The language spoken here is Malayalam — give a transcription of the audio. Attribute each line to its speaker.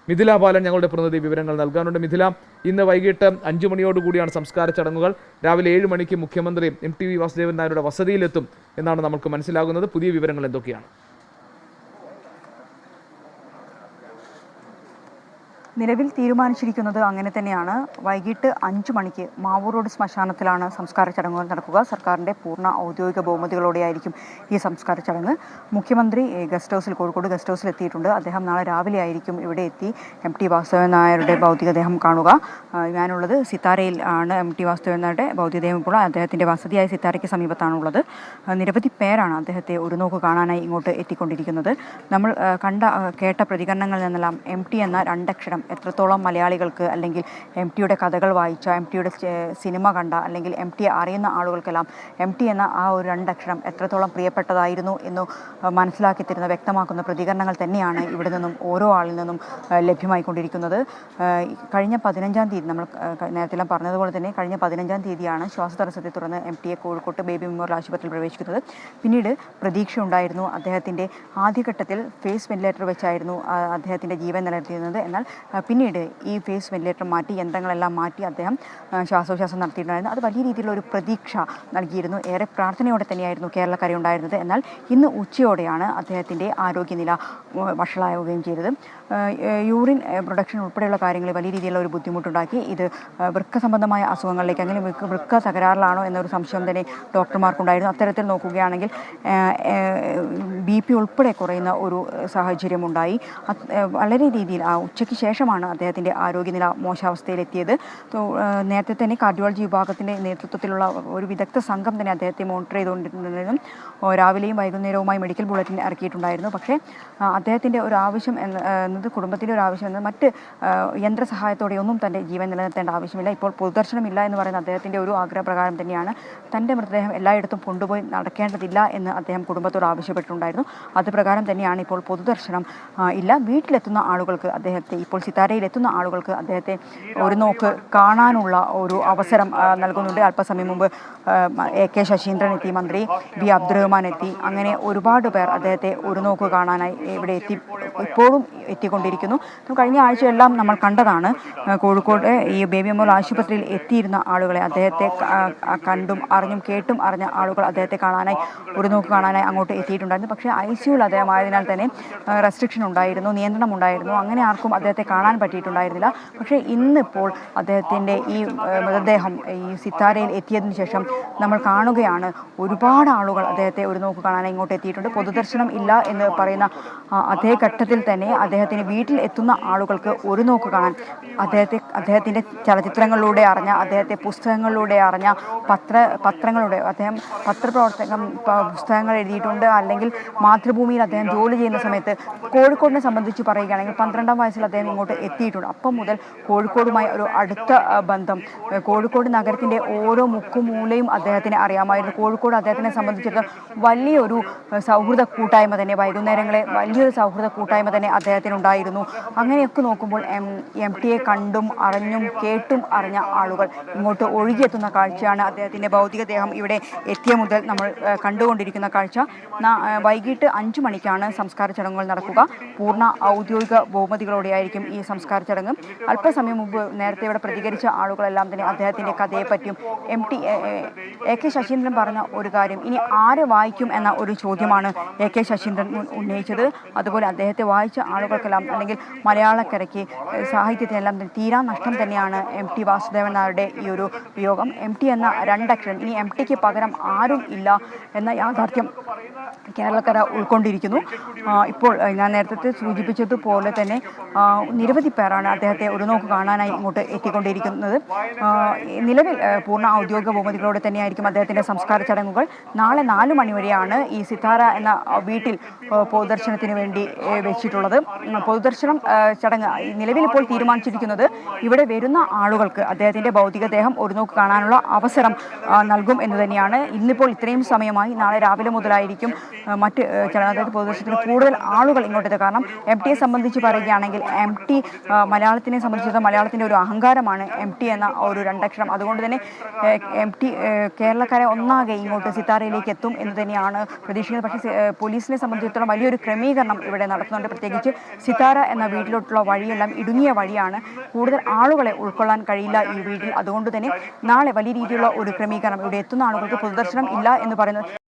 Speaker 1: മിഥില ബാലൻ ഞങ്ങളുടെ പ്രതിനിധി വിവരങ്ങൾ നൽകാനുണ്ട്. മിഥില, ഇന്ന് വൈകിട്ട് 5 മണിയോടുകൂടിയാണ് സംസ്കാര ചടങ്ങുകൾ. രാവിലെ 7 മണിക്ക് മുഖ്യമന്ത്രി MTV വാസുദേവൻ നായരുടെ വസതിയിലെത്തും എന്നാണ് നമുക്ക് മനസ്സിലാകുന്നത്. പുതിയ വിവരങ്ങൾ എന്തൊക്കെയാണ്?
Speaker 2: നിലവിൽ തീരുമാനിച്ചിരിക്കുന്നത് അങ്ങനെ തന്നെയാണ്. വൈകിട്ട് 5 മണിക്ക് മാവൂർ റോഡ് ശ്മശാനത്തിലാണ് സംസ്കാര ചടങ്ങുകൾ നടക്കുക. സർക്കാരിൻ്റെ പൂർണ്ണ ഔദ്യോഗിക ബഹുമതികളോടെയായിരിക്കും ഈ സംസ്കാര ചടങ്ങ്. മുഖ്യമന്ത്രി കോഴിക്കോട് ഗസ്റ്റ് ഹൗസിൽ എത്തിയിട്ടുണ്ട്. അദ്ദേഹം നാളെ രാവിലെ ആയിരിക്കും ഇവിടെ എത്തി MT വാസുദേവൻ നായരുടെ ഭൗതികദേഹം കാണുക. ഞാനുള്ളത് സിത്താരയിൽ ആണ്. MT വാസുദേവൻ നായരുടെ ഭൗതികദേഹം ഇപ്പോൾ അദ്ദേഹത്തിൻ്റെ വസതിയായ സിത്താരയ്ക്ക് സമീപത്താണുള്ളത്. നിരവധി പേരാണ് അദ്ദേഹത്തെ ഒരു നോക്ക് കാണാനായി ഇങ്ങോട്ട് എത്തിക്കൊണ്ടിരിക്കുന്നത്. നമ്മൾ കേട്ട പ്രതികരണങ്ങളിൽ നിന്നെല്ലാം MT എന്ന രണ്ടക്ഷരം എത്രത്തോളം മലയാളികൾക്ക്, അല്ലെങ്കിൽ MTയുടെ കഥകൾ വായിച്ച, MTയുടെ സിനിമ കണ്ട, അല്ലെങ്കിൽ MTയെ അറിയുന്ന ആളുകൾക്കെല്ലാം MT എന്ന ആ ഒരു രണ്ടക്ഷരം എത്രത്തോളം പ്രിയപ്പെട്ടതായിരുന്നു എന്ന് മനസ്സിലാക്കി തരുന്ന, വ്യക്തമാക്കുന്ന പ്രതികരണങ്ങൾ തന്നെയാണ് ഇവിടെ നിന്നും ഓരോ ആളിൽ നിന്നും ലഭ്യമായിക്കൊണ്ടിരിക്കുന്നത്. കഴിഞ്ഞ 15-ാം തീയതി, നമ്മൾ നേരത്തെ പറഞ്ഞതുപോലെ തന്നെ കഴിഞ്ഞ 15-ാം തീയതിയാണ് ശ്വാസതടസ്സത്തെ തുടർന്ന് MTയെ കോഴിക്കോട്ട് ബേബി മെമ്മോറിയൽ ആശുപത്രിയിൽ പ്രവേശിക്കുന്നത്. പിന്നീട് പ്രതീക്ഷ ഉണ്ടായിരുന്നു. അദ്ദേഹത്തിൻ്റെ ആദ്യഘട്ടത്തിൽ ഫേസ് വെന്റിലേറ്റർ വെച്ചായിരുന്നു അദ്ദേഹത്തിൻ്റെ ജീവൻ നിലനിർത്തിയിരുന്നത്. എന്നാൽ പിന്നീട് ഈ ഫേസ് വെന്റിലേറ്റർ മാറ്റി, യന്ത്രങ്ങളെല്ലാം മാറ്റി അദ്ദേഹം ശ്വാസോച്ഛ്വാസം നടത്തിയിട്ടുണ്ടായിരുന്നു. അത് വലിയ രീതിയിലുള്ള ഒരു പ്രതീക്ഷ നൽകിയിരുന്നു. ഏറെ പ്രാർത്ഥനയോടെ തന്നെയായിരുന്നു കേരളക്കര ഉണ്ടായിരുന്നത്. എന്നാൽ ഇന്ന് ഉച്ചയോടെയാണ് അദ്ദേഹത്തിൻ്റെ ആരോഗ്യനില വഷളാവുകയും ചെയ്തത്. യൂറിൻ പ്രൊഡക്ഷൻ ഉൾപ്പെടെയുള്ള കാര്യങ്ങളിൽ വലിയ രീതിയിലുള്ള ഒരു ബുദ്ധിമുട്ടുണ്ടാക്കി. ഇത് വൃക്ക സംബന്ധമായ അസുഖങ്ങളിലേക്ക്, അങ്ങനെ വൃക്ക തകരാറിലാണോ എന്നൊരു സംശയം തന്നെ ഡോക്ടർമാർക്കുണ്ടായിരുന്നു. അത്തരത്തിൽ നോക്കുകയാണെങ്കിൽ BP ഉൾപ്പെടെ കുറയുന്ന ഒരു സാഹചര്യമുണ്ടായി. വളരെ രീതിയിൽ ഉച്ചയ്ക്ക് ശേഷമാണ് അദ്ദേഹത്തിൻ്റെ ആരോഗ്യനില മോശാവസ്ഥയിലെത്തിയത്. നേരത്തെ തന്നെ കാർഡിയോളജി വിഭാഗത്തിൻ്റെ നേതൃത്വത്തിലുള്ള ഒരു വിദഗ്ധ സംഘം തന്നെ അദ്ദേഹത്തെ മോണിറ്റർ ചെയ്തുകൊണ്ടിരുന്നതിനും രാവിലെയും വൈകുന്നേരവുമായി മെഡിക്കൽ ബുള്ളറ്റിൻ ഇറക്കിയിട്ടുണ്ടായിരുന്നു. പക്ഷേ അദ്ദേഹത്തിൻ്റെ ഒരു ആവശ്യം എന്നത്, കുടുംബത്തിൻ്റെ ഒരു ആവശ്യം എന്നത് മറ്റ് യന്ത്രസഹായത്തോടെ ഒന്നും തൻ്റെ ജീവൻ നിലനിർത്തേണ്ട ആവശ്യമില്ല. ഇപ്പോൾ പൊതുദർശനമില്ല എന്ന് പറയുന്ന അദ്ദേഹത്തിൻ്റെ ഒരു ആഗ്രഹപ്രകാരം തന്നെയാണ് തൻ്റെ മൃതദേഹം എല്ലായിടത്തും കൊണ്ടുപോയി നടക്കേണ്ടതില്ല എന്ന് അദ്ദേഹം കുടുംബത്തോട് ആവശ്യപ്പെട്ടിട്ടുണ്ടായിരുന്നു. അത് പ്രകാരം തന്നെയാണ് ഇപ്പോൾ പൊതുദർശനം ഇല്ല. വീട്ടിലെത്തുന്ന ആളുകൾക്ക്, അദ്ദേഹത്തെ ഇപ്പോൾ സിത്താരയിൽ എത്തുന്ന ആളുകൾക്ക് അദ്ദേഹത്തെ ഒരു നോക്ക് കാണാനുള്ള ഒരു അവസരം നൽകുന്നുണ്ട്. അല്പസമയം മുമ്പ് AK ശശീന്ദ്രൻ എത്തി, മന്ത്രി V അബ്ദുറഹ്മാൻ എത്തി, അങ്ങനെ ഒരുപാട് പേർ അദ്ദേഹത്തെ ഒരു നോക്ക് കാണാനായി ഇവിടെ ഇപ്പോഴും എത്തിക്കൊണ്ടിരിക്കുന്നു. കഴിഞ്ഞ ആഴ്ചയെല്ലാം നമ്മൾ കണ്ടതാണ്, കോഴിക്കോട് ഈ ബേബി മെമ്മോറിയൽ ആശുപത്രിയിൽ എത്തിയിരുന്ന ആളുകളെ, അദ്ദേഹത്തെ കണ്ടും അറിഞ്ഞും കേട്ടും അറിഞ്ഞ ആളുകൾ അദ്ദേഹത്തെ കാണാനായി, ഒരു നോക്ക് കാണാനായി അങ്ങോട്ട് എത്തിയിട്ടുണ്ടായിരുന്നു. പക്ഷേ ICUവിൽ അദ്ദേഹം ആയതിനാൽ തന്നെ റെസ്ട്രിക്ഷൻ ഉണ്ടായിരുന്നു, നിയന്ത്രണം ഉണ്ടായിരുന്നു. അങ്ങനെ ആർക്കും അദ്ദേഹത്തെ കാണാൻ പറ്റിയിട്ടുണ്ടായിരുന്നില്ല. പക്ഷേ ഇന്നിപ്പോൾ അദ്ദേഹത്തിൻ്റെ ഈ മൃതദേഹം ഈ സിത്താരയിൽ എത്തിയതിനു ശേഷം നമ്മൾ കാണുകയാണ്, ഒരുപാട് ആളുകൾ അദ്ദേഹത്തെ ഒരു നോക്ക് കാണാനായി ഇങ്ങോട്ട് എത്തിയിട്ടുണ്ട്. പൊതുദർശനം ഇല്ല എന്ന് പറയുന്ന അതേ ഘട്ടത്തിൽ തന്നെ അദ്ദേഹത്തിന് വീട്ടിൽ എത്തുന്ന ആളുകൾക്ക് ഒരു നോക്ക് കാണാൻ, അദ്ദേഹത്തിൻ്റെ ചലച്ചിത്രങ്ങളിലൂടെ അറിഞ്ഞ, അദ്ദേഹത്തെ പുസ്തകങ്ങളിലൂടെ അറിഞ്ഞ, പത്രങ്ങളുടെ, അദ്ദേഹം പുസ്തകങ്ങൾ എഴുതിയിട്ടുണ്ട്. അല്ലെങ്കിൽ മാതൃഭൂമിയിൽ അദ്ദേഹം ജോലി ചെയ്യുന്ന സമയത്ത് കോഴിക്കോടിനെ സംബന്ധിച്ച് പറയുകയാണെങ്കിൽ 12-ാം വയസ്സിൽ അദ്ദേഹം ഇങ്ങോട്ട് എത്തിയിട്ടുണ്ട്. അപ്പം മുതൽ കോഴിക്കോടുമായി ഒരു അടുത്ത ബന്ധം, കോഴിക്കോട് നഗരത്തിൻ്റെ ഓരോ മുക്കുമൂലയും അദ്ദേഹത്തിന് അറിയാമായിരുന്നു. കോഴിക്കോട് അദ്ദേഹത്തിനെ സംബന്ധിച്ചിടത്തോളം വലിയൊരു സൗഹൃദ കൂട്ടായ്മ തന്നെ, വൈകുന്നേരങ്ങളെ വലിയൊരു സൗഹൃദ കൂട്ടായ്മ തന്നെ അദ്ദേഹത്തിനുണ്ടായിരുന്നു. അങ്ങനെയൊക്കെ നോക്കുമ്പോൾ MTയെ കണ്ടും അറിഞ്ഞും കേട്ടും അറിഞ്ഞ ആളുകൾ ഇങ്ങോട്ട് ഒഴുകിയെത്തുന്ന കാഴ്ചയാണ് അദ്ദേഹത്തിൻ്റെ ഭൗതികദേഹം ഇവിടെ എത്തിയ മുതൽ നമ്മൾ കണ്ടുകൊണ്ടിരിക്കുന്ന കാഴ്ച. വൈകിട്ട് 5 മണിക്കാണ് സംസ്കാര ചടങ്ങുകൾ നടക്കുക. പൂർണ്ണ ഔദ്യോഗിക ബഹുമതികളോടെയായിരിക്കും ഈ സംസ്കാര ചടങ്ങ്. അല്പസമയം മുമ്പ് നേരത്തെ ഇവിടെ പ്രതികരിച്ച ആളുകളെല്ലാം തന്നെ അദ്ദേഹത്തിൻ്റെ കഥയെപ്പറ്റിയും AK ശശീന്ദ്രൻ പറഞ്ഞ ഒരു കാര്യം, ഇനി ആരെ വായിക്കും എന്ന ഒരു ചോദ്യമാണ് AK ശശീന്ദ്രൻ ഉന്നയിച്ചത്. അതുപോലെ അദ്ദേഹത്തെ വായിച്ച ആളുകൾക്കെല്ലാം, അല്ലെങ്കിൽ മലയാളക്കരയ്ക്ക്, സാഹിത്യത്തിനെല്ലാം തീരാ നഷ്ടം തന്നെയാണ് MT വാസുദേവൻ നായരുടെ ഈ ഒരു വിയോഗം. MT എന്ന രണ്ടക്ഷരം, ഇനി MTക്ക് പകരം ആരും ഇല്ല എന്ന യാഥാർത്ഥ്യം കേരളക്കര ഉൾക്കൊണ്ടിരിക്കുന്നു. ഇപ്പോൾ ഞാൻ നേരത്തെ സൂചിപ്പിച്ചതുപോലെ തന്നെ നിരവധി പേരാണ് അദ്ദേഹത്തെ ഒരു നോക്ക് കാണാനായി ഇങ്ങോട്ട് എത്തിക്കൊണ്ടിരിക്കുന്നത്. നിലവിൽ പൂർണ്ണ ഔദ്യോഗിക ബഹുമതികളോടെ തന്നെയായിരിക്കും അദ്ദേഹത്തിൻ്റെ സംസ്കാര ചടങ്ങുകൾ. നാളെ 4 മണി വരെയാണ് ഈ സിത്താര എന്ന വീട്ടിൽ പൊതുദർശനത്തിന് വേണ്ടി വെച്ചിട്ടുള്ളത്. പൊതുദർശനം ചടങ്ങ് നിലവിൽ ഇപ്പോൾ തീരുമാനിച്ചിരിക്കുന്നത്, ഇവിടെ വരുന്ന ആളുകൾക്ക് അദ്ദേഹത്തിൻ്റെ ഭൗതികദേഹം ഒരു നോക്ക് കാണാനുള്ള അവസരം നൽകും എന്ന് തന്നെയാണ്. ഇന്നിപ്പോൾ ഇത്രയും സമയമായി, നാളെ രാവിലെ മുതലായിരിക്കും മറ്റ് അതായത് പൊതുദർശനത്തിന് കൂടുതൽ ആളുകൾ ഇങ്ങോട്ടത്. കാരണം MTയെ സംബന്ധിച്ച് പറയുകയാണെങ്കിൽ, MT മലയാളത്തിനെ സംബന്ധിച്ചിടത്തോളം മലയാളത്തിൻ്റെ ഒരു അഹങ്കാരമാണ് MT എന്ന ഒരു രണ്ടക്ഷരം. അതുകൊണ്ട് തന്നെ MT കേരളക്കാരെ ഒന്നാകെ ഇങ്ങോട്ട് സിത്താരയിലേക്ക് എത്തും എന്ന് തന്നെയാണ് പ്രതീക്ഷിക്കുന്നത്. പക്ഷേ പോലീസിനെ സംബന്ധിച്ചിടത്തോളം വലിയൊരു ക്രമീകരണം ഇവിടെ നടത്തുന്നുണ്ട്. പ്രത്യേകിച്ച് സിതാര എന്ന വീട്ടിലോട്ടുള്ള വഴിയെല്ലാം ഇടുങ്ങിയ വഴിയാണ്. കൂടുതൽ ആളുകളെ ഉൾക്കൊള്ളാൻ കഴിയില്ല ഈ വീട്ടിൽ. അതുകൊണ്ട് തന്നെ നാളെ വലിയ രീതിയിലുള്ള ഒരു ക്രമീകരണം, ഇവിടെ എത്തുന്ന ആളുകൾക്ക് പൊതുദർശനം ഇല്ല എന്ന് പറയുന്നത്